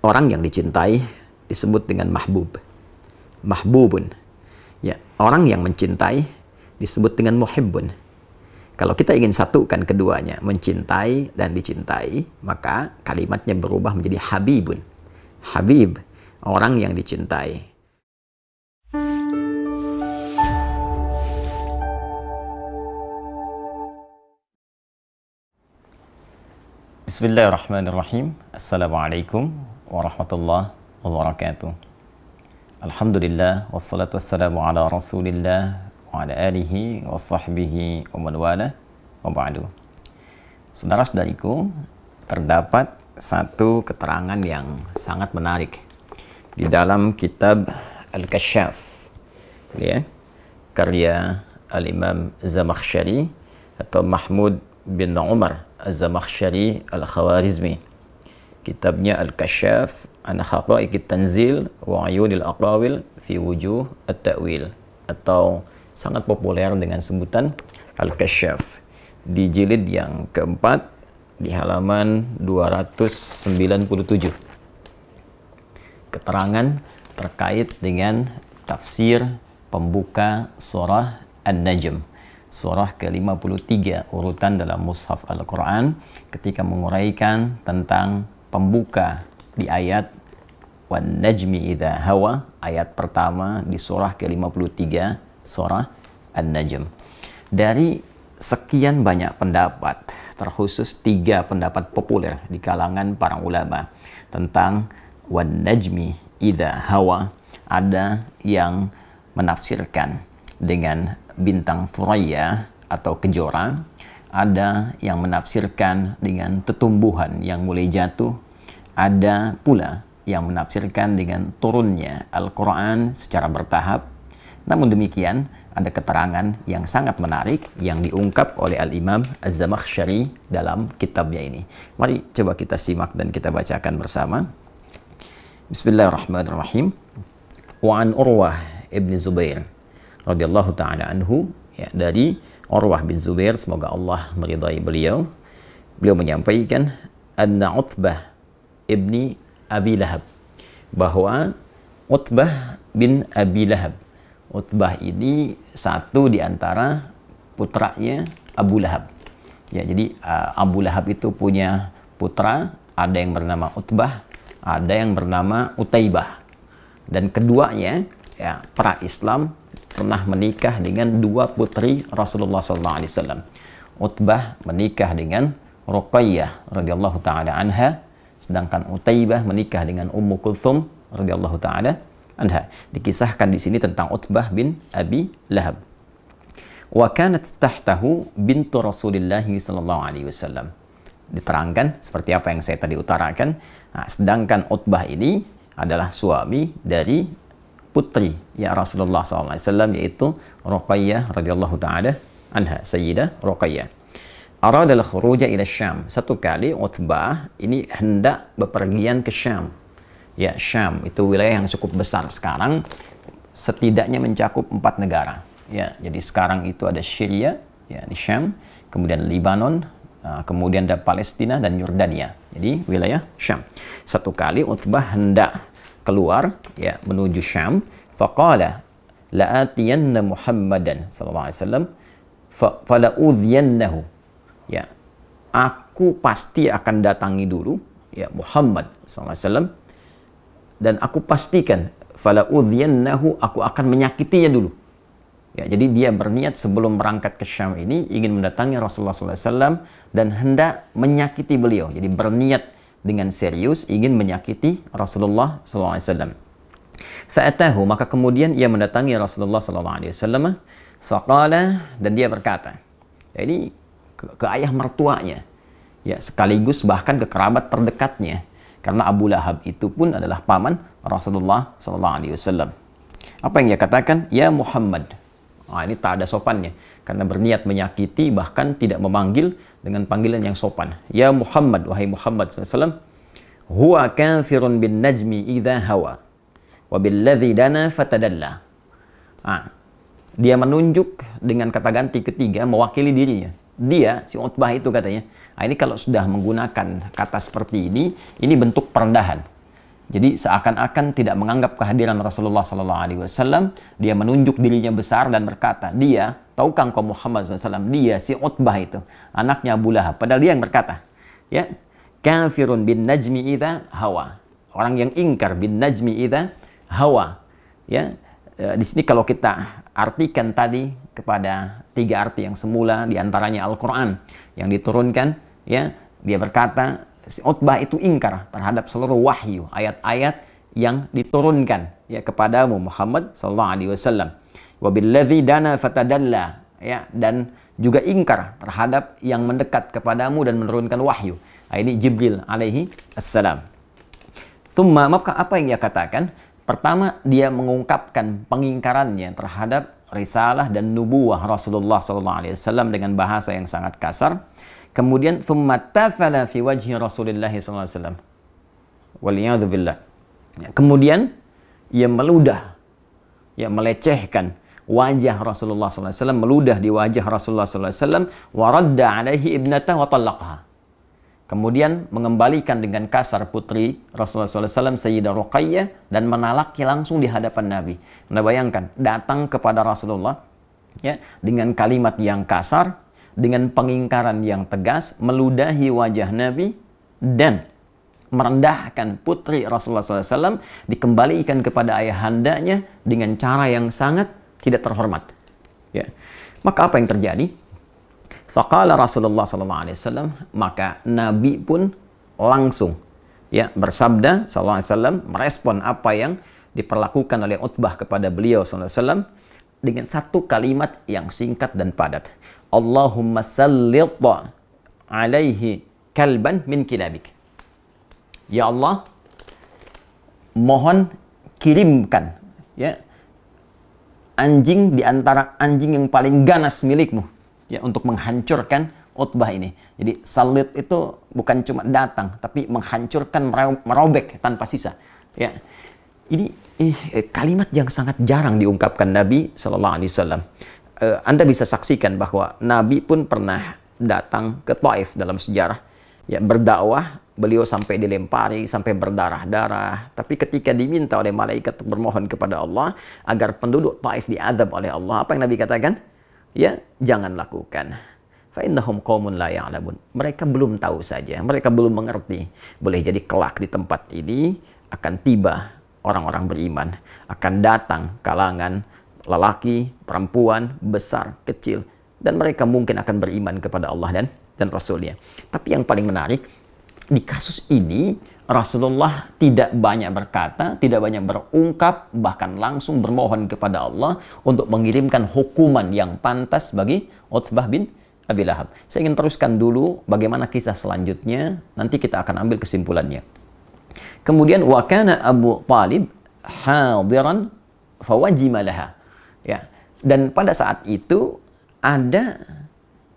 orang yang dicintai disebut dengan mahbub. Mahbubun. Ya, orang yang mencintai disebut dengan muhibbun. Kalau kita ingin satukan keduanya, mencintai dan dicintai, maka kalimatnya berubah menjadi habibun. Habib, orang yang dicintai. Bismillahirrahmanirrahim. Assalamualaikum warahmatullahi wabarakatuh. Alhamdulillah, wassalatu wassalamu ala rasulillah wa ala alihi wa sahbihi wa man wala wa ba'du. Saudara-saudariku, terdapat satu keterangan yang sangat menarik di dalam kitab Al-Kasyaf, ya, karya Al-Imam Zamakhsyari atau Mahmud bin Umar Az-Zamakhsyari Al-Khawarizmi. Kitabnya Al-Kasyaf an Haqa'iqit Tanzil wa Ayunil Aqawil fi Wujuh At-Ta'wil, atau sangat populer dengan sebutan Al-Kasyaf, di jilid yang keempat di halaman 297. Keterangan terkait dengan tafsir pembuka surah An-Najm, surah ke-53 urutan dalam mushaf Al-Quran, ketika menguraikan tentang pembuka di ayat Wan Najmi Idza Hawa, ayat pertama di surah ke-53 surah An-Najm. Dari sekian banyak pendapat, terkhusus 3 pendapat populer di kalangan para ulama tentang Wan Najmi Idza Hawa, ada yang menafsirkan dengan bintang Thuraya atau kejora, ada yang menafsirkan dengan tetumbuhan yang mulai jatuh, ada pula yang menafsirkan dengan turunnya Al-Quran secara bertahap. Namun demikian, ada keterangan yang sangat menarik yang diungkap oleh Al-Imam Az-Zamakhsyari dalam kitabnya ini. Mari coba kita simak dan kita bacakan bersama. Bismillahirrahmanirrahim. Wa an Urwah ibn Zubair radhiyallahu ta'ala anhu, ya, dari Urwah bin Zubair, semoga Allah meridai beliau. Beliau menyampaikan anna Utbah ibni Abi Lahab, bahwa Utbah bin Abi Lahab, Utbah ini satu di antara putranya Abu Lahab. Ya, jadi Abu Lahab itu punya putra, ada yang bernama Utbah, ada yang bernama Utaibah. Dan keduanya, ya, pra Islam, pernah menikah dengan 2 putri Rasulullah SAW. Utbah menikah dengan Ruqayyah radhiyallahu taala anha, sedangkan Utaibah menikah dengan Ummu Kulthum radhiyallahu taala anha. Dikisahkan di sini tentang Utbah bin Abi Lahab. Wa kanat tahtahu bintu Rasulillah sallallahu alaihi wasallam. Diterangkan seperti apa yang saya tadi utarakan. Nah, sedangkan Utbah ini adalah suami dari putri ya Rasulullah SAW, yaitu Ruqayyah radhiyallahu taala anha, Sayyidah Ruqayyah. Arada al-khuruja ila Syam. Satu kali Utbah ini hendak bepergian ke Syam. Ya, Syam itu wilayah yang cukup besar sekarang, setidaknya mencakup 4 negara. Ya, jadi sekarang itu ada Syria, ya, di Syam, kemudian Lebanon, kemudian ada Palestina dan Yordania. Jadi wilayah Syam. Satu kali Utbah hendak keluar, ya, menuju Syam. Faqala la'atiyanna Muhammadan sallallahu alaihi wasallam fala'udhiyannahu. Ya, aku pasti akan datangi dulu, ya, Muhammad sallallahu alaihi wasallam, dan aku pastikan fala'udhiyannahu, aku akan menyakitinya dulu. Ya, jadi dia berniat sebelum berangkat ke Syam ini ingin mendatangi Rasulullah sallallahu alaihi wasallam dan hendak menyakiti beliau. Jadi berniat dengan serius ingin menyakiti Rasulullah SAW. Fa'atahu, maka kemudian ia mendatangi Rasulullah SAW. Faqala, dan dia berkata, ini ke ayah mertuanya, ya, sekaligus bahkan ke kerabat terdekatnya, karena Abu Lahab itu pun adalah paman Rasulullah SAW. Apa yang dia katakan? Ya Muhammad. Nah, ini tak ada sopannya, karena berniat menyakiti, bahkan tidak memanggil dengan panggilan yang sopan. Ya Muhammad, wahai Muhammad SAW, huwa kafirun bin najmi idza hawa wa billadzi dana fatadalla. Nah, dia menunjuk dengan kata ganti ketiga mewakili dirinya. Dia, si Utbah itu katanya, nah, ini kalau sudah menggunakan kata seperti ini bentuk perendahan. Jadi seakan-akan tidak menganggap kehadiran Rasulullah SAW. Dia menunjuk dirinya besar dan berkata, dia, tahukah engkau Muhammad SAW, dia si Utbah itu, anaknya Abu Lahab. Padahal dia yang berkata, ya, kafirun bin najmi idza hawa. Orang yang ingkar bin najmi idza hawa. Ya, di sini kalau kita artikan tadi kepada 3 arti yang semula, diantaranya Al-Quran yang diturunkan, ya, dia berkata, si Utbah itu ingkar terhadap seluruh wahyu, ayat-ayat yang diturunkan ya kepadamu Muhammad sallallahu alaihi wasallam. Wa billadzi dana fatadalla, ya, dan juga ingkar terhadap yang mendekat kepadamu dan menurunkan wahyu. Nah, ini Jibril alaihi assalam. Thumma, maka apa yang dia katakan? Pertama, dia mengungkapkan pengingkarannya terhadap risalah dan nubuwah Rasulullah sallallahu alaihi wasallam dengan bahasa yang sangat kasar. Kemudian thumma tafala fi wajhi Rasulullah sallallahu alaihi wasallam. Waliyadzu billah. Kemudian ia meludah, ya, melecehkan wajah Rasulullah sallallahu alaihi wasallam, meludah di wajah Rasulullah sallallahu alaihi wasallam, wa radda alaihi ibnatah wa talaqaha. Kemudian mengembalikan dengan kasar putri Rasulullah sallallahu alaihi wasallam Sayyidah Ruqayyah dan menalaki langsung di hadapan Nabi. Anda bayangkan, datang kepada Rasulullah, ya, dengan kalimat yang kasar, dengan pengingkaran yang tegas, meludahi wajah Nabi dan merendahkan putri Rasulullah SAW, dikembalikan kepada ayahandanya dengan cara yang sangat tidak terhormat. Ya. Maka apa yang terjadi? Faqala Rasulullah SAW, maka Nabi pun langsung, ya, bersabda SAW, merespon apa yang diperlakukan oleh Utbah kepada beliau SAW dengan satu kalimat yang singkat dan padat. Allahumma sallit alaihi kalban min kilabik. Ya Allah, mohon kirimkan, ya, anjing di antara anjing yang paling ganas milikmu, ya, untuk menghancurkan Utbah ini. Jadi salit itu bukan cuma datang, tapi menghancurkan, merobek tanpa sisa. Ya. Ini kalimat yang sangat jarang diungkapkan Nabi Sallallahu Alaihi Wasallam. Anda bisa saksikan bahwa Nabi pun pernah datang ke Taif dalam sejarah, ya, berdakwah, beliau sampai dilempari, sampai berdarah-darah. Tapi ketika diminta oleh malaikat untuk bermohon kepada Allah agar penduduk Taif diazab oleh Allah, apa yang Nabi katakan? Ya, jangan lakukan. Fa innahum qaumun la ya'lamun. Mereka belum tahu saja, mereka belum mengerti. Boleh jadi kelak di tempat ini akan tiba orang-orang beriman, akan datang kalangan lelaki, perempuan, besar, kecil, dan mereka mungkin akan beriman kepada Allah dan Rasulnya. Tapi yang paling menarik, di kasus ini Rasulullah tidak banyak berkata, tidak banyak berungkap, bahkan langsung bermohon kepada Allah untuk mengirimkan hukuman yang pantas bagi Utbah bin Abi Lahab. Saya ingin teruskan dulu bagaimana kisah selanjutnya, nanti kita akan ambil kesimpulannya. Kemudian wa kana Abu Talib hadiran fawajima laha. Ya, dan pada saat itu ada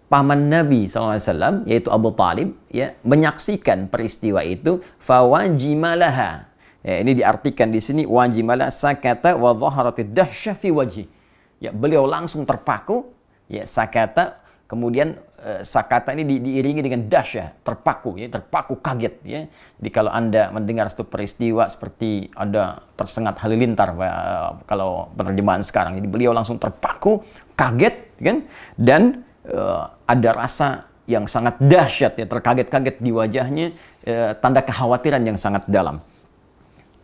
paman Nabi SAW, yaitu Abu Talib, ya, menyaksikan peristiwa itu, fawajimalaha. Ya, ini diartikan di sini wajimalah sakata wa dhaharatid dahsyah fi wajhi. Ya, beliau langsung terpaku, ya, sakata, kemudian sakata ini diiringi dengan dahsyah, terpaku, ya, terpaku, kaget, ya. Jadi kalau Anda mendengar satu peristiwa seperti ada tersengat halilintar, kalau penerjemahan sekarang, jadi beliau langsung terpaku, kaget, kan, dan ada rasa yang sangat dahsyat, ya, terkaget-kaget di wajahnya, tanda kekhawatiran yang sangat dalam.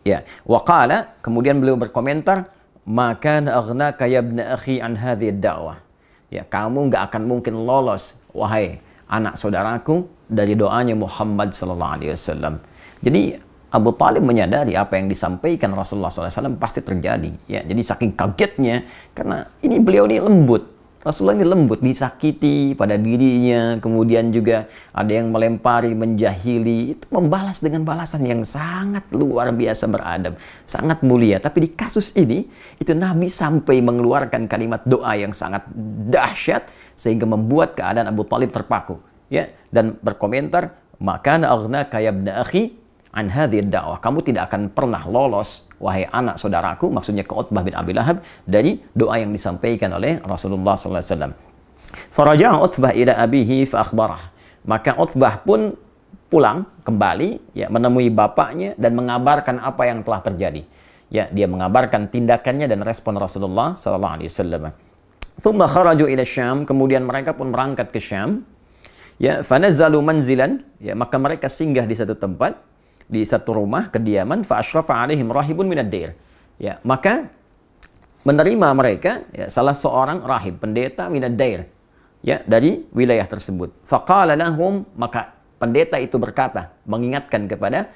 Ya, waqala, kemudian beliau berkomentar, maka aghnaka ya ibn akhi an hadhihi ad-da'wah. Ya, kamu nggak akan mungkin lolos, wahai anak saudaraku, dari doanya Muhammad sallallahu alaihi wasallam. Jadi Abu Talib menyadari apa yang disampaikan Rasulullah SAW pasti terjadi. Ya, jadi saking kagetnya, karena ini beliau ini lembut. Rasulullah ini lembut, disakiti pada dirinya, kemudian juga ada yang melempari, menjahili, itu membalas dengan balasan yang sangat luar biasa beradab, sangat mulia. Tapi di kasus ini, itu Nabi sampai mengeluarkan kalimat doa yang sangat dahsyat, sehingga membuat keadaan Abu Talib terpaku. Ya, dan berkomentar, maka aghnaka ya ibn akhi an hadhihi ad-da'wah. Kamu tidak akan pernah lolos, wahai anak saudaraku, maksudnya ke Utbah bin Abi Lahab, dari doa yang disampaikan oleh Rasulullah sallallahu alaihi wasallam. Faraja'a Utbah ila abihi fa akhbarah. Maka Utbah pun pulang kembali ya menemui bapaknya dan mengabarkan apa yang telah terjadi. Ya, dia mengabarkan tindakannya dan respon Rasulullah sallallahu alaihi wasallam. Thumma kharaju ila Syam, kemudian mereka pun berangkat ke Syam. Ya, fanazzalu manzilan, ya maka mereka singgah di satu tempat, di satu rumah kediaman, fa asyrafa alaihim rahibun minad dair. Ya, maka menerima mereka ya, salah seorang rahib, pendeta minad dair, ya dari wilayah tersebut. Faqala lahum, maka pendeta itu berkata, mengingatkan kepada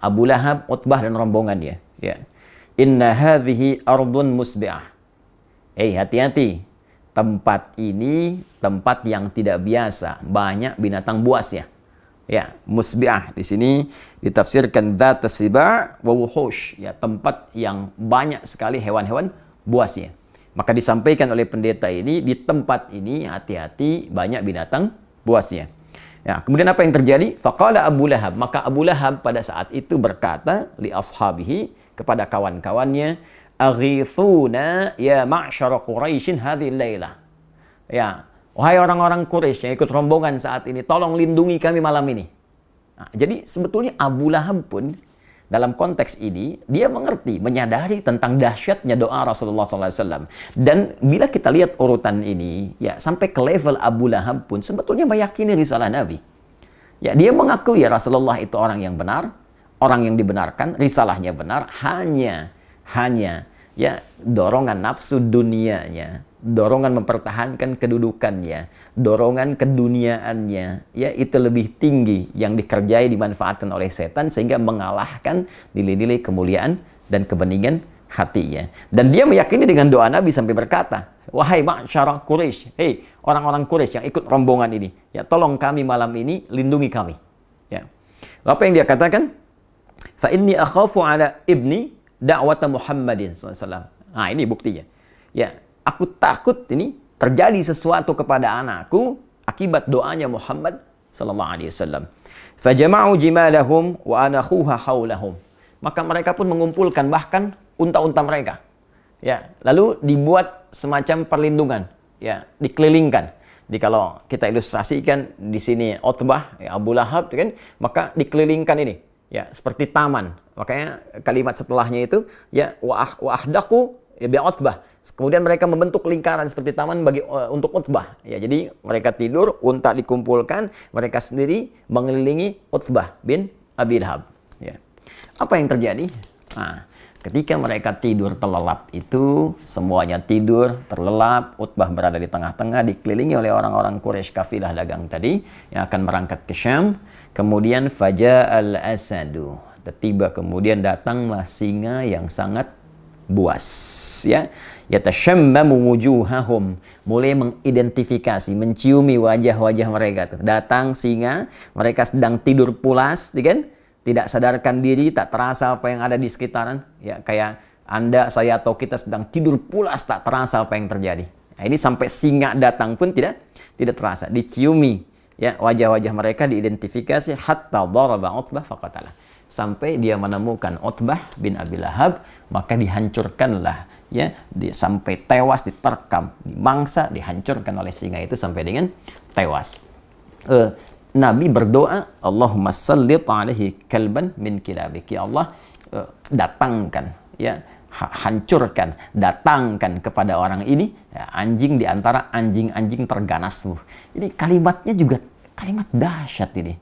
Abu Lahab, Utbah dan rombongannya, ya. Inna hadhihi ardun musbi'ah. Hati-hati. Tempat ini tempat yang tidak biasa, banyak binatang buas ya. Ya, musbi'ah di sini ditafsirkan dzat as-siba' wa wuhush, ya tempat yang banyak sekali hewan-hewan buasnya. Maka disampaikan oleh pendeta ini, di tempat ini hati-hati banyak binatang buasnya. Ya, kemudian apa yang terjadi? Faqala Abu Lahab, maka Abu Lahab pada saat itu berkata li ashabihi, kepada kawan-kawannya, aghithuna ya ma'syara Quraisyin hadhihi lailah. Ya, wahai orang-orang Quraisy yang ikut rombongan saat ini, tolong lindungi kami malam ini. Nah, jadi sebetulnya Abu Lahab pun dalam konteks ini, dia mengerti, menyadari tentang dahsyatnya doa Rasulullah SAW. Dan bila kita lihat urutan ini, ya sampai ke level Abu Lahab pun sebetulnya meyakini risalah Nabi. Ya, dia mengakui ya Rasulullah itu orang yang benar, orang yang dibenarkan, risalahnya benar, hanya ya dorongan nafsu dunianya, dorongan mempertahankan kedudukannya, dorongan keduniaannya, ya itu lebih tinggi yang dikerjai, dimanfaatkan oleh setan sehingga mengalahkan nilai-nilai kemuliaan dan kebeningan hatinya. Dan dia meyakini dengan doa Nabi sampai berkata, wahai ma'syara Quraisy, hei orang-orang Quraisy yang ikut rombongan ini, ya tolong kami malam ini, lindungi kami. Ya. Apa yang dia katakan? Fa inni akhafu ala ibni da'wata Muhammadin SAW. Nah, ini buktinya. Ya, aku takut ini terjadi sesuatu kepada anakku akibat doanya Muhammad sallallahu alaihi wasallam. Fajama'u jimalahum wa anakhuha haulahum. Maka mereka pun mengumpulkan bahkan unta-unta mereka. Ya, lalu dibuat semacam perlindungan, ya, dikelilingkan. Jadi kalau kita ilustrasikan di sini Utbah, ya, Abu Lahab kan, maka dikelilingkan ini, ya, seperti taman. Makanya kalimat setelahnya itu ya wa ahdaku ya bi Utbah. Kemudian mereka membentuk lingkaran seperti taman bagi untuk Utbah. Ya, jadi mereka tidur, unta dikumpulkan, mereka sendiri mengelilingi Utbah bin Abi Lahab. Ya. Apa yang terjadi? Nah, ketika mereka tidur terlelap itu, semuanya tidur terlelap, Utbah berada di tengah-tengah, dikelilingi oleh orang-orang Quraisy kafilah dagang tadi yang akan berangkat ke Syam. Kemudian faja'al asadu, tiba kemudian datanglah singa yang sangat buas, ya. Yatashammamu wujuhahum, mulai mengidentifikasi, menciumi wajah-wajah mereka tuh. Datang singa, mereka sedang tidur pulas, kan? Tidak sadarkan diri, tak terasa apa yang ada di sekitaran, ya kayak Anda, saya atau kita sedang tidur pulas, tak terasa apa yang terjadi. Nah, ini sampai singa datang pun tidak terasa, diciumi, ya wajah-wajah mereka diidentifikasi, hatta daraba Utbah faqatalah, sampai dia menemukan Utbah bin Abi Lahab, maka dihancurkanlah, ya sampai tewas, diterkam, dimangsa, dihancurkan oleh singa itu sampai dengan tewas. Nabi berdoa, Allahumma sallit alaihi kalban min kilabik, ya Allah, datangkan, ya hancurkan, datangkan kepada orang ini ya, anjing di antara anjing-anjing terganasmu. Ini kalimatnya juga kalimat dahsyat ini.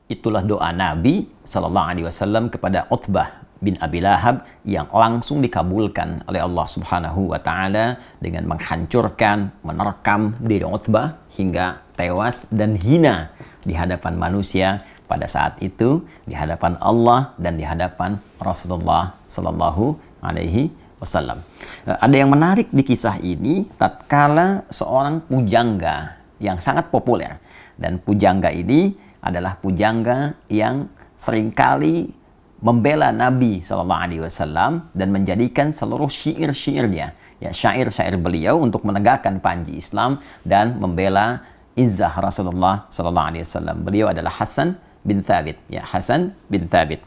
Itulah doa Nabi sallallahu alaihi wasallam kepada Utbah bin Abi Lahab yang langsung dikabulkan oleh Allah Subhanahu wa taala dengan menghancurkan, menerkam diri Utbah hingga tewas dan hina di hadapan manusia pada saat itu, di hadapan Allah dan di hadapan Rasulullah sallallahu alaihi wasallam. Ada yang menarik di kisah ini, tatkala seorang pujangga yang sangat populer, dan pujangga ini adalah pujangga yang seringkali membela Nabi sallallahu alaihi wasallam dan menjadikan seluruh syair-syairnya, ya syair-syair beliau untuk menegakkan panji Islam dan membela izzah Rasulullah sallallahu alaihi wasallam. Beliau adalah Hasan bin Thabit, ya Hasan bin Thabit.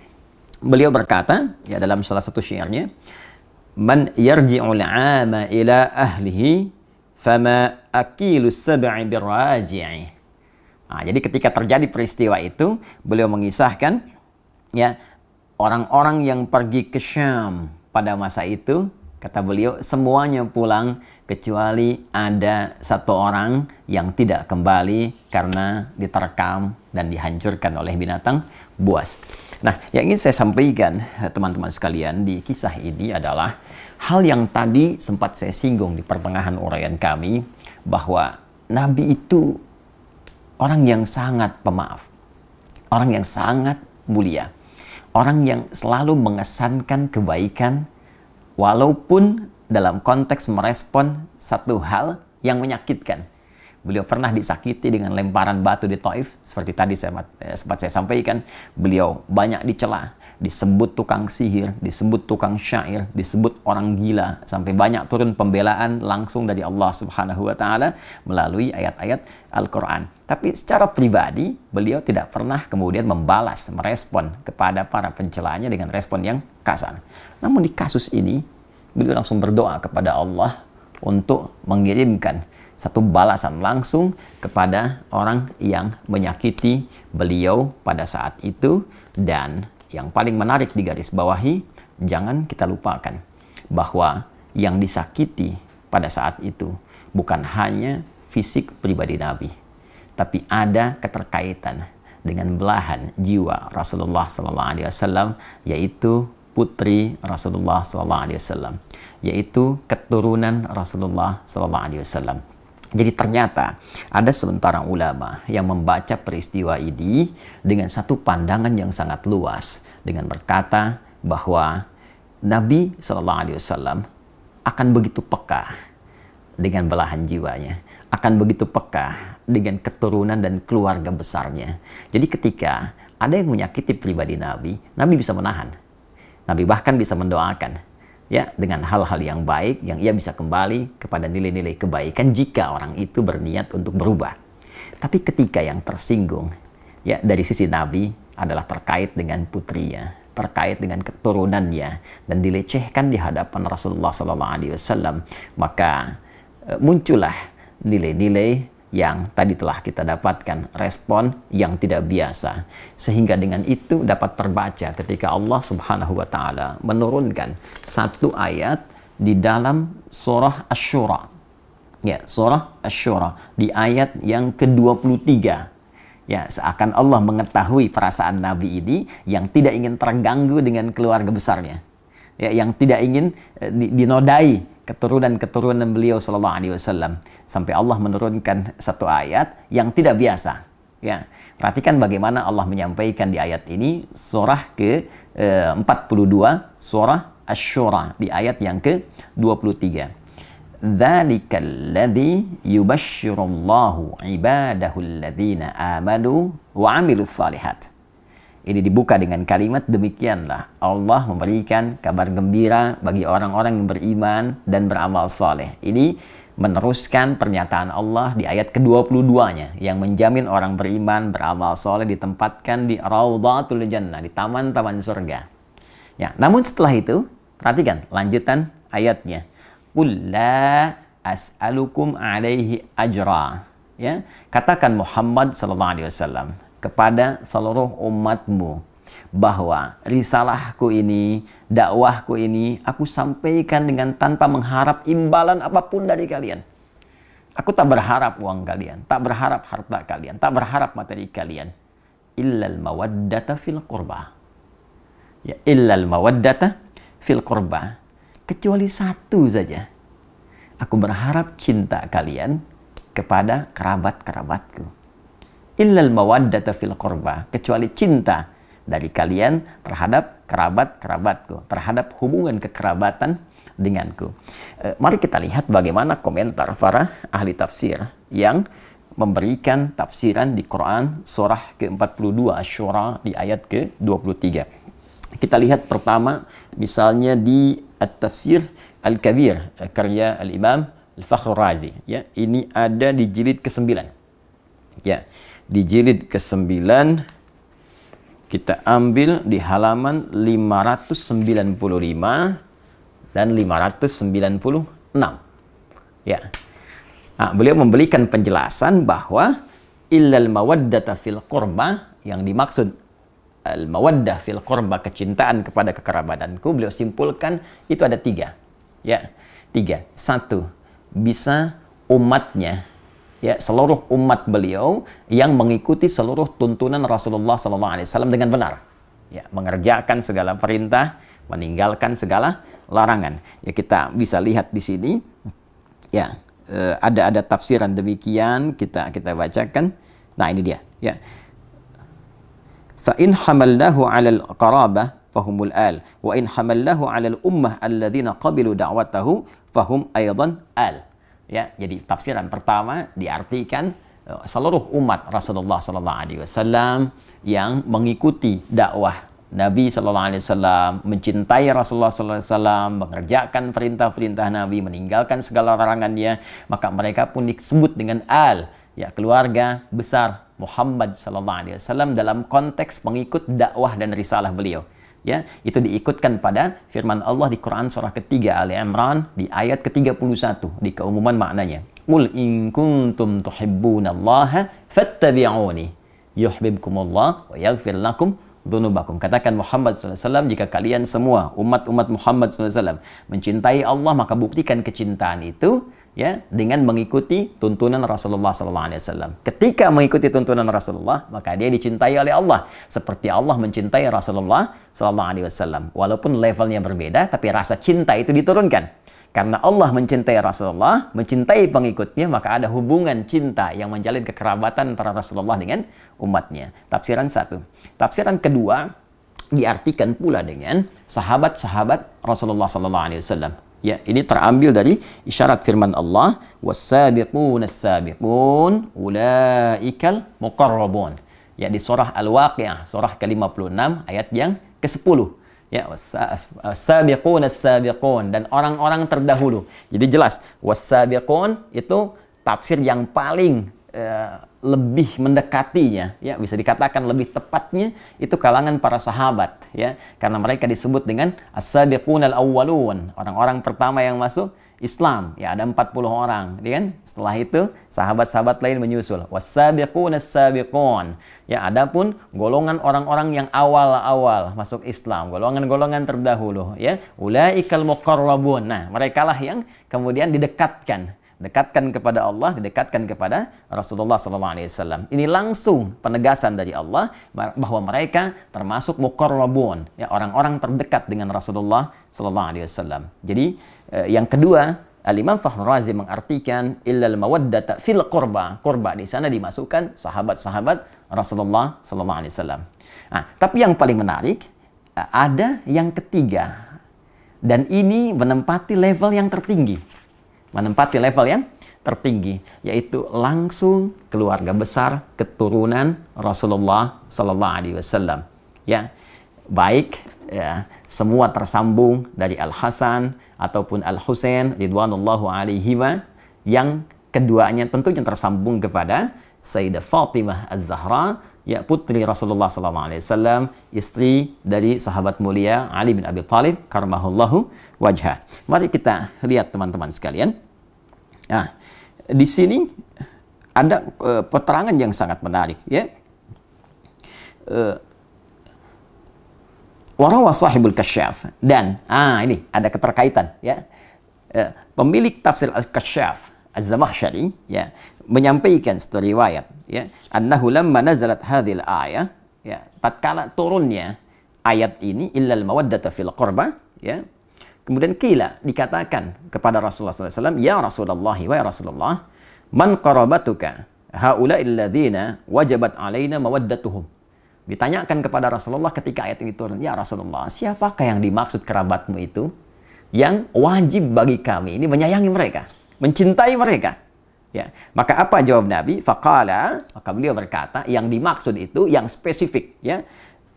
Beliau berkata, ya dalam salah satu syairnya, man yarji'ul 'ama ila ahlihi fama akilu sab'i birraji'i. Nah, jadi ketika terjadi peristiwa itu, beliau mengisahkan ya, orang-orang yang pergi ke Syam pada masa itu, kata beliau, semuanya pulang kecuali ada satu orang yang tidak kembali karena diterkam dan dihancurkan oleh binatang buas. Nah, yang ingin saya sampaikan teman-teman sekalian di kisah ini adalah hal yang tadi sempat saya singgung di pertengahan uraian kami, bahwa Nabi itu orang yang sangat pemaaf, orang yang sangat mulia, orang yang selalu mengesankan kebaikan walaupun dalam konteks merespon satu hal yang menyakitkan. Beliau pernah disakiti dengan lemparan batu di Taif, seperti tadi sempat saya sampaikan. Beliau banyak dicela, disebut tukang sihir, disebut tukang syair, disebut orang gila, sampai banyak turun pembelaan langsung dari Allah Subhanahu wa taala melalui ayat-ayat Al-Qur'an. Tapi secara pribadi, beliau tidak pernah kemudian membalas, merespon kepada para pencelanya dengan respon yang kasar. Namun di kasus ini, beliau langsung berdoa kepada Allah untuk mengirimkan satu balasan langsung kepada orang yang menyakiti beliau pada saat itu. Dan yang paling menarik digarisbawahi, jangan kita lupakan bahwa yang disakiti pada saat itu bukan hanya fisik pribadi Nabi, tapi ada keterkaitan dengan belahan jiwa Rasulullah SAW, yaitu putri Rasulullah SAW, yaitu keturunan Rasulullah SAW. Jadi ternyata ada sementara ulama yang membaca peristiwa ini dengan satu pandangan yang sangat luas, dengan berkata bahwa Nabi SAW akan begitu peka dengan belahan jiwanya, akan begitu peka dengan keturunan dan keluarga besarnya. Jadi ketika ada yang menyakiti pribadi Nabi, Nabi bisa menahan. Nabi bahkan bisa mendoakan ya, dengan hal-hal yang baik, yang ia bisa kembali kepada nilai-nilai kebaikan jika orang itu berniat untuk berubah. Tapi ketika yang tersinggung ya dari sisi Nabi adalah terkait dengan putrinya, terkait dengan keturunannya, dan dilecehkan di hadapan Rasulullah SAW, maka muncullah nilai-nilai yang tadi telah kita dapatkan, respon yang tidak biasa. Sehingga dengan itu dapat terbaca ketika Allah Subhanahu wa taala menurunkan satu ayat di dalam surah Asy-Syura. Ya, surah Asy-Syura di ayat yang ke-23. Ya, seakan Allah mengetahui perasaan Nabi ini yang tidak ingin terganggu dengan keluarga besarnya. Ya, yang tidak ingin dinodai keturunan-keturunan beliau sallallahu alaihi wasallam, sampai Allah menurunkan satu ayat yang tidak biasa. Ya, perhatikan bagaimana Allah menyampaikan di ayat ini, surah ke-42, surah Asy-Syura di ayat yang ke-23. Dzalikal ladzi yubasysyirullahu ibadahu alladzina amanu wa 'amilus shalihat. Ini dibuka dengan kalimat, demikianlah Allah memberikan kabar gembira bagi orang-orang yang beriman dan beramal soleh. Ini meneruskan pernyataan Allah di ayat ke-22-nya yang menjamin orang beriman, beramal soleh ditempatkan di Raudhatul Jannah, di taman-taman surga. Ya, namun setelah itu, perhatikan lanjutan ayatnya. Qul la as'alukum alaihi ajra. Ya, katakan Muhammad sallallahu alaihi wasallam kepada seluruh umatmu bahwa risalahku ini, dakwahku ini, aku sampaikan dengan tanpa mengharap imbalan apapun dari kalian. Aku tak berharap uang kalian, tak berharap harta kalian, tak berharap materi kalian. Illal mawaddata fil qurba. Ya, illal mawaddata fil qurba. Kecuali satu saja. Aku berharap cinta kalian kepada kerabat-kerabatku. Illal mawaddata fil qurba, kecuali cinta dari kalian terhadap kerabat-kerabatku, terhadap hubungan kekerabatan denganku. Mari kita lihat bagaimana komentar para ahli tafsir yang memberikan tafsiran di Quran surah ke-42 Asy-Syura di ayat ke-23. Kita lihat pertama misalnya di At-Tafsir Al-Kabir karya Al-Imam Al-Fakhrur Razi, ya. Ini ada di jilid ke-9. Ya, di jilid ke-9 kita ambil di halaman 595 dan 596. Ya. Nah, beliau memberikan penjelasan bahwa illal mawaddata fil qurba, yang dimaksud al-mawaddah fil qurba, kecintaan kepada kekerabatanku, beliau simpulkan itu ada 3. Ya, 3. 1, bisa umatnya, ya, seluruh umat beliau yang mengikuti seluruh tuntunan Rasulullah SAW dengan benar. Ya, mengerjakan segala perintah, meninggalkan segala larangan. Ya, kita bisa lihat di sini, ya, ada tafsiran demikian, kita bacakan. Nah, ini dia, ya. Fa in hamalnahu 'alal qarabah fahumul al, wa in hamalnahu 'alal ummah alladzina qabilu da'watahu fahum aidan al. Ya, jadi tafsiran pertama diartikan seluruh umat Rasulullah sallallahu alaihi wasallam yang mengikuti dakwah Nabi sallallahu alaihi wasallam, mencintai Rasulullah sallallahu alaihi wasallam, mengerjakan perintah-perintah Nabi, meninggalkan segala larangannya, maka mereka pun disebut dengan al, ya, keluarga besar Muhammad sallallahu alaihi wasallam dalam konteks pengikut dakwah dan risalah beliau. Ya, itu diikutkan pada firman Allah di Quran surah ketiga Ali Imran di ayat ke-31 di keumuman maknanya. Qul in kuntum tuhibbunallaha fattabi'uni yuhibbukumullah wa yaghfir lakum dzunubakum. Katakan Muhammad SAW, jika kalian semua umat-umat Muhammad SAW mencintai Allah, maka buktikan kecintaan itu, ya, dengan mengikuti tuntunan Rasulullah SAW. Ketika mengikuti tuntunan Rasulullah, maka dia dicintai oleh Allah seperti Allah mencintai Rasulullah SAW. Walaupun levelnya berbeda, tapi rasa cinta itu diturunkan. Karena Allah mencintai Rasulullah, mencintai pengikutnya, maka ada hubungan cinta yang menjalin kekerabatan antara Rasulullah dengan umatnya. Tafsiran 1. Tafsiran kedua diartikan pula dengan sahabat-sahabat Rasulullah SAW. Ya, ini terambil dari isyarat firman Allah, was-sabiqun as-sabiqun ulaikal muqarrabun. Ya, di surah Al-Waqiah, surah ke-56 ayat yang ke-10. Ya, was-sabiqun as-sabiqun, dan orang-orang terdahulu. Jadi jelas, was-sabiqun itu tafsir yang paling lebih mendekatinya, ya, bisa dikatakan lebih tepatnya itu kalangan para sahabat, ya, karena mereka disebut dengan as-sabiqun al-awwalun, orang-orang pertama yang masuk Islam, ya, ada 40 orang, kan? Setelah itu sahabat-sahabat lain menyusul, was-sabiqun as-sabiqun, ya, adapun golongan orang-orang yang awal-awal masuk Islam, golongan-golongan terdahulu, ya, ulaikal muqarrabun. Nah, merekalah yang kemudian didekatkan kepada Allah, didekatkan kepada Rasulullah SAW. Ini langsung penegasan dari Allah bahwa mereka termasuk muqarrabun, ya, orang-orang terdekat dengan Rasulullah SAW. Jadi yang kedua, Al-Imam Fakhrul Razi mengartikan illal mawaddata fil qurba. Qurba di sana dimasukkan sahabat-sahabat Rasulullah SAW. Nah, tapi yang paling menarik ada yang ketiga, dan ini menempati level yang tertinggi. Yaitu langsung keluarga besar keturunan Rasulullah sallallahu alaihi wasallam. Ya, baik, ya, semua tersambung dari Al-Hasan ataupun Al-Husain ridwanullahu alaihima, yang keduanya tentunya tersambung kepada Sayyidah Fatimah Az-Zahra, ya, putri Rasulullah sallallahu alaihi wasallam, istri dari sahabat mulia Ali bin Abi Thalib karramallahu wajhah. Mari kita lihat teman-teman sekalian. Nah, di sini ada peterangan yang sangat menarik, ya. Warawa sahibul kasyaf, dan ini ada keterkaitan, ya. Pemilik tafsir al-Kasyaf Az-Zamakhsyari, ya, menyampaikan satu riwayat, ya, annahu lamma nazalat hadhil ayah, ya, tatkala turunnya ayat ini illal mawaddata fil qurba, ya, kemudian dikatakan kepada Rasulullah SAW, ya Rasulullah, wa ya Rasulullah, man qarabatuka haula'il ladzina wajabat alaina mawaddatuhum. Ditanyakan kepada Rasulullah ketika ayat ini turun, ya Rasulullah, siapakah yang dimaksud kerabatmu itu yang wajib bagi kami ini menyayangi mereka, mencintai mereka? Ya, maka apa jawab Nabi? Faqala, maka beliau berkata, yang dimaksud itu yang spesifik, ya.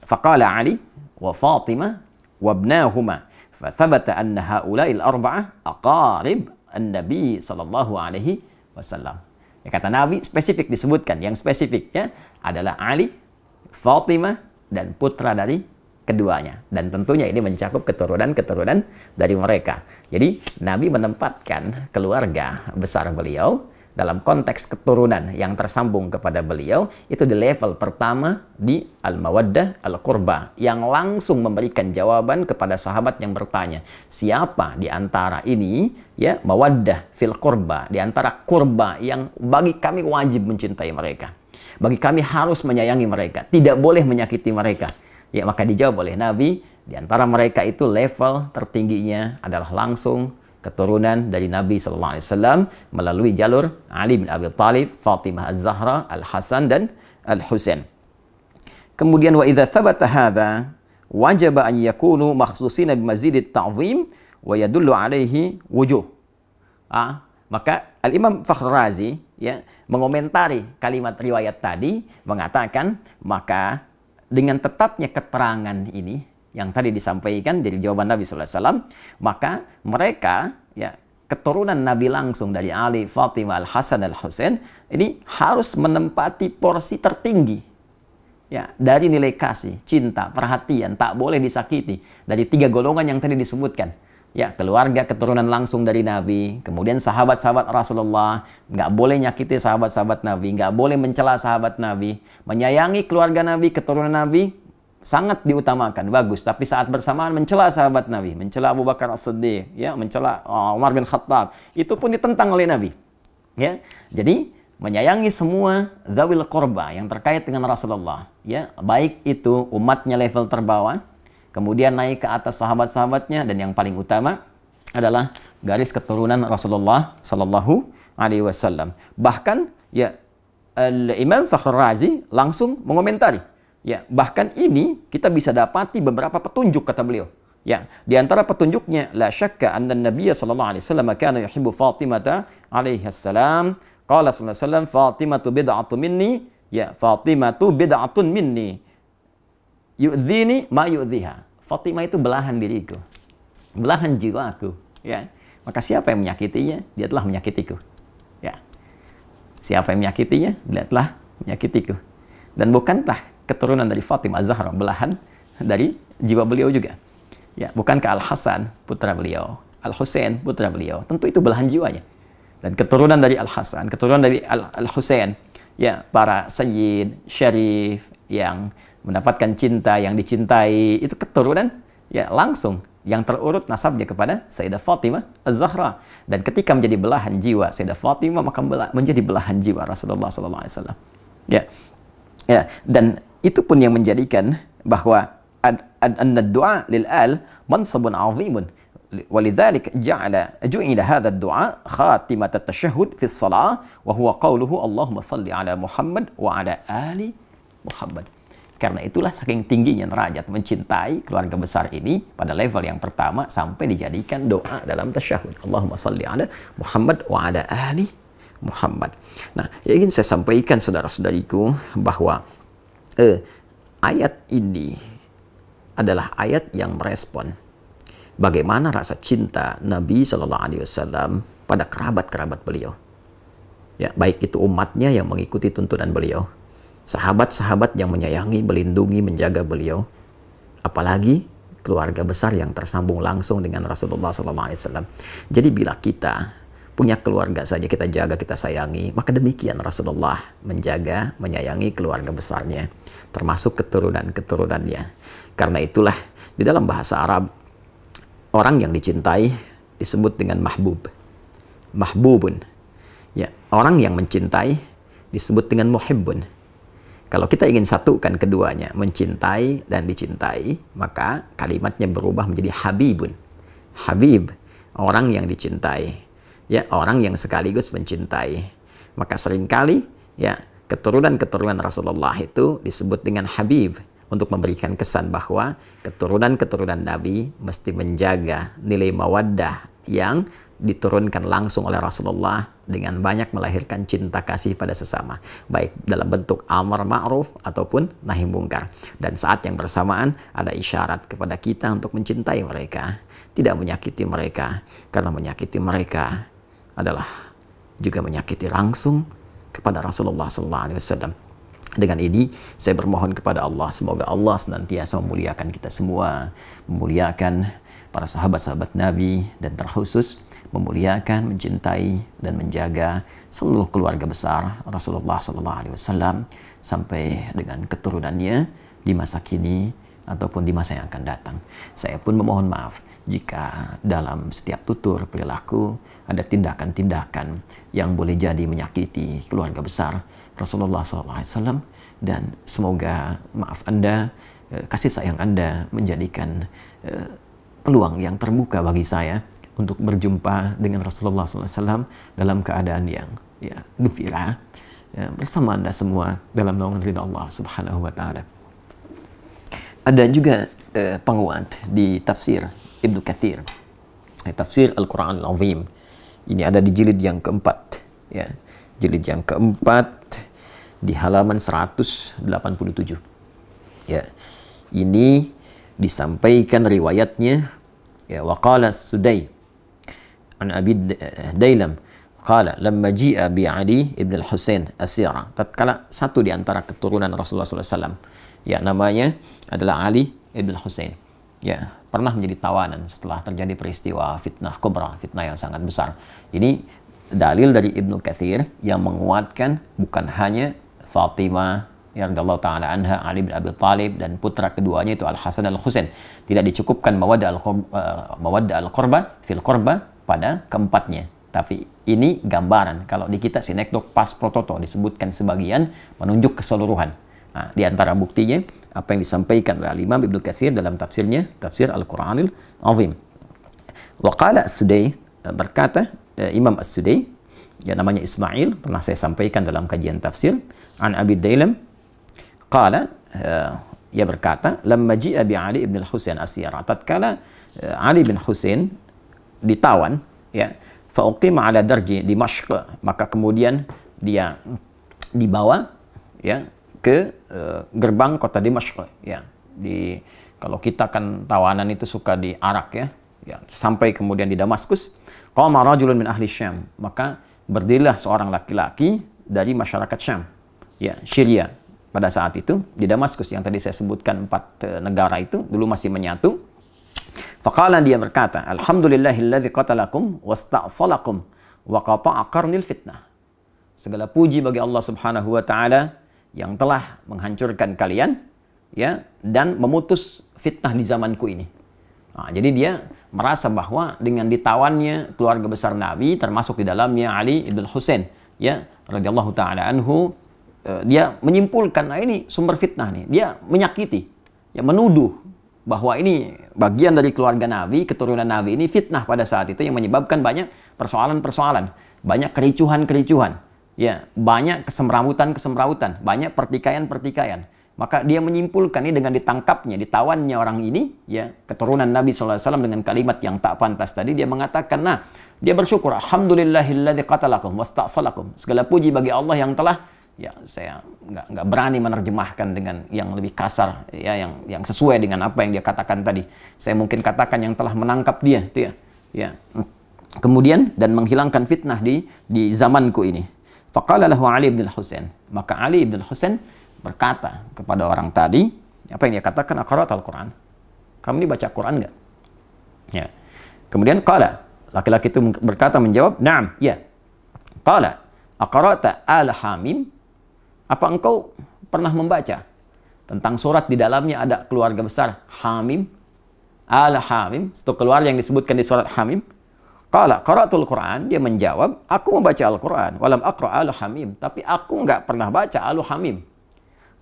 Faqala Ali wa Fatimah wa ibnahuma. Fathabata anna haula'il arba'ah aqarib an-nabi sallallahu alaihi wasallam. Ya, kata Nabi spesifik disebutkan, yang spesifiknya adalah Ali, Fatimah, dan putra dari keduanya. Dan tentunya ini mencakup keturunan-keturunan dari mereka. Jadi Nabi menempatkan keluarga besar beliau dalam konteks keturunan yang tersambung kepada beliau, itu di level pertama di al-mawaddah al-qurba, yang langsung memberikan jawaban kepada sahabat yang bertanya, siapa di antara ini, ya, mawaddah fil qurba, di antara kurba yang bagi kami wajib mencintai mereka, bagi kami harus menyayangi mereka, tidak boleh menyakiti mereka. Ya, maka dijawab oleh Nabi, di antara mereka itu level tertingginya adalah langsung keturunan dari Nabi SAW melalui jalur Ali bin Abi Thalib, Fatimah Az-Zahra, Al-Hasan dan Al-Husain. Kemudian wa idza thabata hadza wajaba an yakunu makhsusina bimazidit ta'zim wa yadullu alaihi wujuh. Maka Al-Imam Fakhr Razi, ya, mengomentari kalimat riwayat tadi mengatakan, maka dengan tetapnya keterangan ini yang tadi disampaikan dari jawaban Nabi SAW, maka mereka, ya, keturunan Nabi langsung dari Ali, Fatimah, Al-Hasan, Al-Husain, ini harus menempati porsi tertinggi, ya, dari nilai kasih, cinta, perhatian, tak boleh disakiti dari 3 golongan yang tadi disebutkan. Ya, keluarga keturunan langsung dari Nabi, kemudian sahabat-sahabat Rasulullah, nggak boleh nyakiti sahabat-sahabat Nabi, nggak boleh mencela sahabat Nabi, menyayangi keluarga Nabi, keturunan Nabi, sangat diutamakan, bagus. Tapi saat bersamaan mencela sahabat Nabi, mencela Abu Bakar As-Siddiq, ya, mencela Umar bin Khattab, itu pun ditentang oleh Nabi. Ya, jadi menyayangi semua dzawil qurba yang terkait dengan Rasulullah, ya, baik itu umatnya level terbawah, kemudian naik ke atas sahabat-sahabatnya, dan yang paling utama adalah garis keturunan Rasulullah Sallallahu Alaihi Wasallam. Bahkan, ya, Imam Fakhr Razi langsung mengomentari. Ya, bahkan ini kita bisa dapati beberapa petunjuk, kata beliau. Ya, di antara petunjuknya, la syakka anna Nabiy sallallahu alaihi wasallam kana yuhibbu Fatimah alaihi salam. Qala sallallahu alaihi wasallam, Fatimatu bid'atun minni, ya, Fatimatu bid'atun minni. Yu'dhini ma yu'dhiha. Fatimah itu belahan diriku, belahan jiwaku, ya. Maka siapa yang menyakitinya, dia telah menyakitiku. Ya. Siapa yang menyakitinya, dia telah menyakitiku. Dan bukankah keturunan dari Fatimah Az-Zahra belahan dari jiwa beliau juga? Ya, bukankah Al-Hasan putra beliau, Al-Husain putra beliau, tentu itu belahan jiwanya. Dan keturunan dari Al-Hasan, keturunan dari Al-Husain, ya, para sayyid, syarif yang mendapatkan cinta, yang dicintai, itu keturunan, ya, langsung yang terurut nasabnya kepada Sayyidah Fatimah Az-Zahra. Dan ketika menjadi belahan jiwa Sayyidah Fatimah, maka menjadi belahan jiwa Rasulullah SAW. Ya. Ya, dan itu pun yang menjadikan bahwa ad-du'a lil al mansabun 'azimun. Walidzalik ju'ila hadha ad-du'a khatimat at-tashahhud fi as-salah wa huwa qawluhu Allahumma shalli ala Muhammad wa ala ali Muhammad. Karena itulah saking tingginya derajat mencintai keluarga besar ini pada level yang pertama sampai dijadikan doa dalam tasyahud. Allahumma shalli ala Muhammad wa ala ali Muhammad. Nah, yang ingin saya sampaikan saudara-saudariku bahwa ayat ini adalah ayat yang merespon bagaimana rasa cinta Nabi Shallallahu Alaihi Wasallam pada kerabat-kerabat beliau. Ya, baik itu umatnya yang mengikuti tuntunan beliau, sahabat-sahabat yang menyayangi, melindungi, menjaga beliau, apalagi keluarga besar yang tersambung langsung dengan Rasulullah Shallallahu Alaihi Wasallam. Jadi bila kita punya keluarga saja kita jaga, kita sayangi, maka demikian Rasulullah menjaga, menyayangi keluarga besarnya, termasuk keturunan-keturunannya. Karena itulah di dalam bahasa Arab, orang yang dicintai disebut dengan mahbub, mahbubun. Ya, orang yang mencintai disebut dengan muhibbun. Kalau kita ingin satukan keduanya, mencintai dan dicintai, maka kalimatnya berubah menjadi habibun. Habib, orang yang dicintai. Ya, orang yang sekaligus mencintai. Maka seringkali, ya, keturunan-keturunan Rasulullah itu disebut dengan Habib untuk memberikan kesan bahwa keturunan-keturunan Nabi mesti menjaga nilai mawaddah yang diturunkan langsung oleh Rasulullah dengan banyak melahirkan cinta kasih pada sesama, baik dalam bentuk amar ma'ruf ataupun nahi mungkar. Dan saat yang bersamaan ada isyarat kepada kita untuk mencintai mereka, tidak menyakiti mereka, karena menyakiti mereka adalah juga menyakiti langsung kepada Rasulullah SAW. Dengan ini saya bermohon kepada Allah, semoga Allah senantiasa memuliakan kita semua, memuliakan para sahabat-sahabat Nabi, dan terkhusus memuliakan, mencintai dan menjaga seluruh keluarga besar Rasulullah SAW sampai dengan keturunannya di masa kini ataupun di masa yang akan datang. Saya pun memohon maaf jika dalam setiap tutur perilaku ada tindakan-tindakan yang boleh jadi menyakiti keluarga besar Rasulullah SAW, dan semoga maaf Anda, kasih sayang Anda menjadikan peluang yang terbuka bagi saya untuk berjumpa dengan Rasulullah SAW dalam keadaan yang gembira bersama Anda semua dalam naungan ridha Allah Subhanahu wa Ta'ala. Ada juga penguat di tafsir Ibnu Katsir, tafsir Al-Quran Al-Azim. Ini ada di jilid yang keempat, ya, jilid yang keempat di halaman 187. Ya, ini disampaikan riwayatnya, ya, waqala Sudai an Abi Dailam qala lamma ji'a bi Ali ibn al-Husain asyara. Tatkala satu di antara keturunan Rasulullah SAW, ya, namanya adalah Ali ibn al-Husain, ya, pernah menjadi tawanan setelah terjadi peristiwa fitnah kubra, fitnah yang sangat besar. Ini dalil dari Ibnu Katsir yang menguatkan bukan hanya Fatimah ya radhiyallahu taala anha, Ali bin Abi Thalib, dan putra keduanya itu Al-Hasan Al-Husain. Tidak dicukupkan mawaddah al-qurba fil qurba pada keempatnya. Tapi ini gambaran. Kalau di kita sinekdok pas prototo disebutkan sebagian, menunjuk keseluruhan. Nah, di antara buktinya apa yang disampaikan oleh Imam Ibnu Katsir dalam tafsirnya, tafsir Al-Quranil Azim. Wa qala As-Sudai, berkata Imam As-Sudai, ya, namanya Ismail, pernah saya sampaikan dalam kajian tafsir, an Abi Dailam qala, ia berkata, lamma ji'a bi Ali ibn al-Husain asyara. Tatkala Ali bin Husain ditawan, ya, fa uqima ala darji Dimashq, maka kemudian dia dibawa, ya, ke gerbang kota Dimashq, ya. Kalau kita kan tawanan itu suka diarak, ya, ya, sampai kemudian di Damaskus. Qama rajulun min ahli Syam, maka berdirilah seorang laki-laki dari masyarakat Syam, ya, Syria. Pada saat itu di Damaskus yang tadi saya sebutkan 4 negara itu dulu masih menyatu. Faqala, dia berkata, alhamdulillahilladzi qatalakum wasta'salakum wa qata'a qarnil fitnah. Segala puji bagi Allah Subhanahu wa taala yang telah menghancurkan kalian, ya, dan memutus fitnah di zamanku ini. Nah, jadi dia merasa bahwa dengan ditawannya keluarga besar Nabi, termasuk di dalamnya Ali ibn Husain, ya, radhiyallahu taala anhu, dia menyimpulkan, nah, ini sumber fitnah nih. Dia menyakiti, ya, menuduh bahwa ini bagian dari keluarga Nabi, keturunan Nabi ini fitnah pada saat itu yang menyebabkan banyak persoalan-persoalan, banyak kericuhan-kericuhan, ya, banyak kesemrawutan-kesemrawutan, banyak pertikaian-pertikaian. Maka dia menyimpulkan ini dengan ditangkapnya, ditawannya orang ini, ya, keturunan Nabi SAW dengan kalimat yang tak pantas tadi. Dia mengatakan, nah, dia bersyukur, alhamdulillahilladzi qatalakum wasta'salakum. Segala puji bagi Allah yang telah, ya, saya nggak berani menerjemahkan dengan yang lebih kasar, ya, yang sesuai dengan apa yang dia katakan tadi. Saya mungkin katakan yang telah menangkap dia, itu, ya. Kemudian dan menghilangkan fitnah di zamanku ini. Faqala lahu Ali bin Husain, maka Ali bin Husain berkata kepada orang tadi, apa yang dia katakan, aqra'ta al-Quran? Kamu ini baca Quran nggak? Ya. Kemudian qala, laki-laki itu berkata, menjawab, na'am, ya. Qala, aqra'ta al-Hamim? Apa engkau pernah membaca tentang surat di dalamnya ada keluarga besar Hamim, Al-Hamim, satu keluarga yang disebutkan di surat Hamim? Qala qara'tul Quran, dia menjawab, aku membaca Al-Quran, walam aqra' Al-Hamim, tapi aku nggak pernah baca Al-Hamim.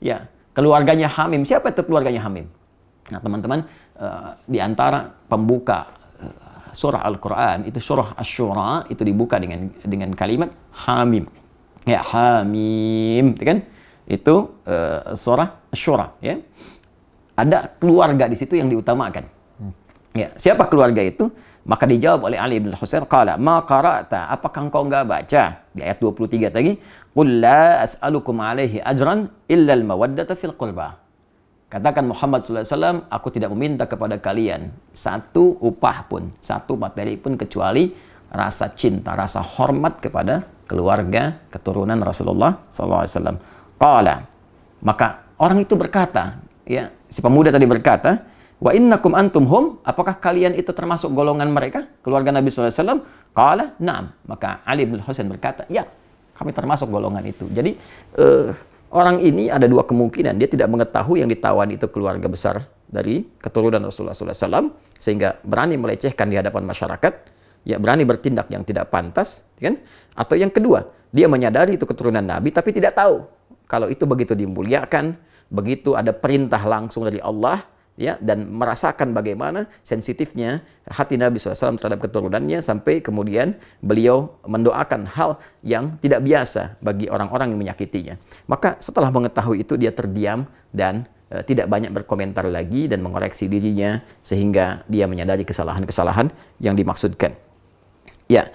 Ya, keluarganya Hamim, siapa itu keluarganya Hamim? Nah, teman-teman, di antara pembuka surah Al-Quran itu surah Asy-Syura itu dibuka dengan kalimat Hamim. Ya, Hamim, itu kan? Itu surah Asy-Syura, ya. Ada keluarga di situ yang diutamakan. Ya, siapa keluarga itu? Maka dijawab oleh Ali bin Husain, qala ma qara'ta, apakah engkau enggak baca di ayat 23 tadi, qul la as'alukum alaihi ajran illa al-mawaddata fil qurba. Katakan Muhammad sallallahu alaihi wasallam, aku tidak meminta kepada kalian satu upah pun, satu materi pun kecuali rasa cinta, rasa hormat kepada keluarga keturunan Rasulullah sallallahu alaihi wasallam. Qala, maka orang itu berkata, ya, si pemuda tadi berkata, Wa innakum antum hum, apakah kalian itu termasuk golongan mereka, keluarga Nabi SAW? Qala na'am. Maka Ali bin Husain berkata, ya, kami termasuk golongan itu. Jadi orang ini ada dua kemungkinan. Dia tidak mengetahui yang ditawan itu keluarga besar dari keturunan Rasulullah SAW, sehingga berani melecehkan di hadapan masyarakat, ya berani bertindak yang tidak pantas, kan? Atau yang kedua, dia menyadari itu keturunan Nabi, tapi tidak tahu kalau itu begitu dimuliakan, begitu ada perintah langsung dari Allah, ya, dan merasakan bagaimana sensitifnya hati Nabi SAW terhadap keturunannya, sampai kemudian beliau mendoakan hal yang tidak biasa bagi orang-orang yang menyakitinya. Maka setelah mengetahui itu, dia terdiam dan tidak banyak berkomentar lagi dan mengoreksi dirinya, sehingga dia menyadari kesalahan-kesalahan yang dimaksudkan. Ya,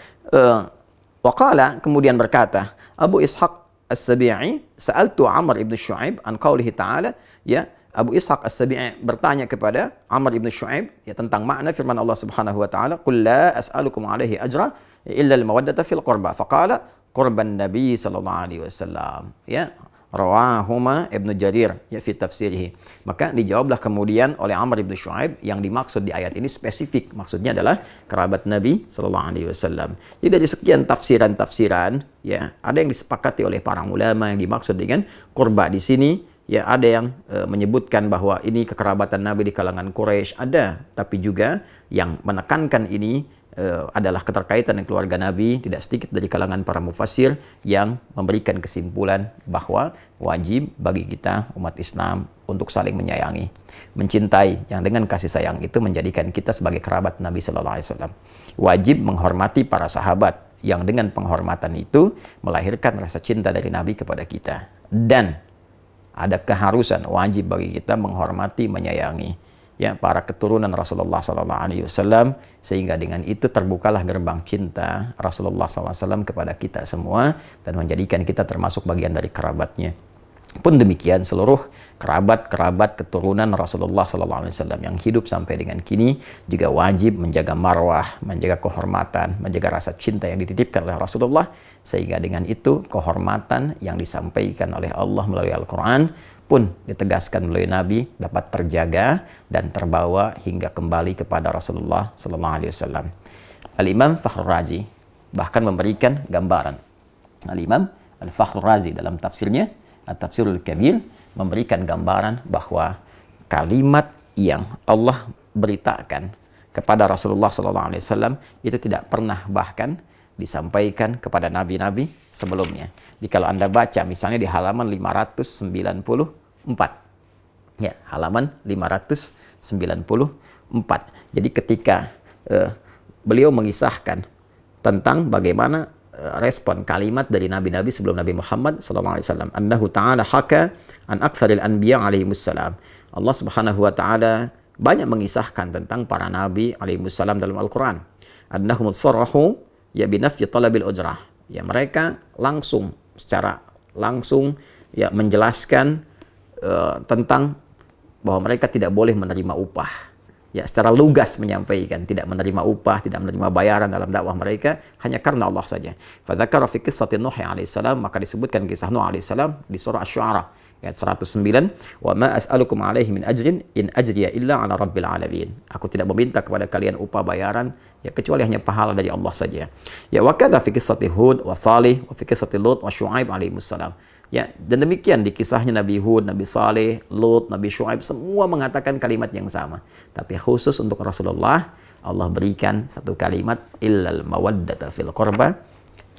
waqala, kemudian berkata Abu Ishaq As-Sabi'i, sa'altu Amr ibn Shu'aib an qawlihi ta'ala, ya, Abu Ishaq As-Sabi'i bertanya kepada Amr ibn Shu'aib, ya, tentang makna firman Allah Subhanahu wa taala, "Qul la as'alukum 'alaihi ajra illa al-mawaddata fil qurba." Faqala qurban Nabi sallallahu alaihi wasallam. Ya, rawahuma Ibnu Jarir, ya, fi tafsirih. Maka dijawablah kemudian oleh Amr ibn Shu'aib, yang dimaksud di ayat ini spesifik, maksudnya adalah kerabat Nabi sallallahu alaihi wasallam. Jadi dari sekian tafsiran-tafsiran, ya, ada yang disepakati oleh para ulama yang dimaksud dengan kurba di sini. Ya, ada yang menyebutkan bahwa ini kekerabatan Nabi di kalangan Quraisy, ada, tapi juga yang menekankan ini adalah keterkaitan dengan keluarga Nabi. Tidak sedikit dari kalangan para mufassir yang memberikan kesimpulan bahwa wajib bagi kita umat Islam untuk saling menyayangi, mencintai, yang dengan kasih sayang itu menjadikan kita sebagai kerabat Nabi Sallallahu Alaihi Wasallam. Wajib menghormati para sahabat, yang dengan penghormatan itu melahirkan rasa cinta dari Nabi kepada kita. Dan ada keharusan, wajib bagi kita menghormati, menyayangi, ya, para keturunan Rasulullah SAW, sehingga dengan itu terbukalah gerbang cinta Rasulullah SAW kepada kita semua, dan menjadikan kita termasuk bagian dari kerabatnya. Pun demikian seluruh kerabat-kerabat keturunan Rasulullah SAW yang hidup sampai dengan kini juga wajib menjaga marwah, menjaga kehormatan, menjaga rasa cinta yang dititipkan oleh Rasulullah, sehingga dengan itu kehormatan yang disampaikan oleh Allah melalui Al-Quran pun ditegaskan melalui Nabi dapat terjaga dan terbawa hingga kembali kepada Rasulullah SAW. Al-Imam Fakhrur Razi bahkan memberikan gambaran. Al-Imam Al-Fakhrur Razi dalam tafsirnya At-Tafsirul Kabir memberikan gambaran bahwa kalimat yang Allah beritakan kepada Rasulullah SAW itu tidak pernah bahkan disampaikan kepada nabi-nabi sebelumnya. Jadi kalau Anda baca misalnya di halaman 594, ya, halaman 594. Jadi ketika beliau mengisahkan tentang bagaimana respon kalimat dari nabi-nabi sebelum Nabi Muhammad SAW, annahu ta'ala haka an aktsaril anbiya alaihimussalam. Allah Subhanahu wa taala banyak mengisahkan tentang para nabi alaihimussalam dalam Al-Qur'an. Annahum sarrahu ya binafyi talabil ujrah. Ya, mereka secara langsung ya menjelaskan tentang bahwa mereka tidak boleh menerima upah. Ya, secara lugas menyampaikan tidak menerima upah, tidak menerima bayaran dalam dakwah mereka hanya karena Allah saja. Fadzakara fi qissati Nuh alaihissalam, maka disebutkan kisah Nuh alaihissalam di surah Asy-Syu'ara ayat 109, wa ma as'alukum alaihi min ajrin in ajriya illa ala rabbil alamin. Aku tidak meminta kepada kalian upah bayaran, ya, kecuali hanya pahala dari Allah saja. Ya, wa kadza fi qissati Hud wa Salih wa fi qissati Lut wa Syu'aib alaihissalam. Ya, dan demikian di kisahnya Nabi Hud, Nabi Saleh, Lut, Nabi Syu'aib, semua mengatakan kalimat yang sama. Tapi khusus untuk Rasulullah, Allah berikan satu kalimat, illal mawaddata fil qurba,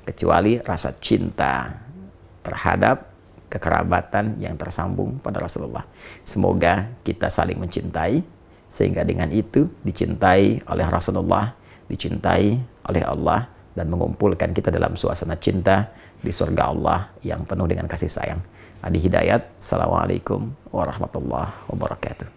kecuali rasa cinta terhadap kekerabatan yang tersambung pada Rasulullah. Semoga kita saling mencintai, sehingga dengan itu dicintai oleh Rasulullah, dicintai oleh Allah, dan mengumpulkan kita dalam suasana cinta di surga Allah yang penuh dengan kasih sayang. Adi Hidayat, Assalamualaikum warahmatullahi wabarakatuh.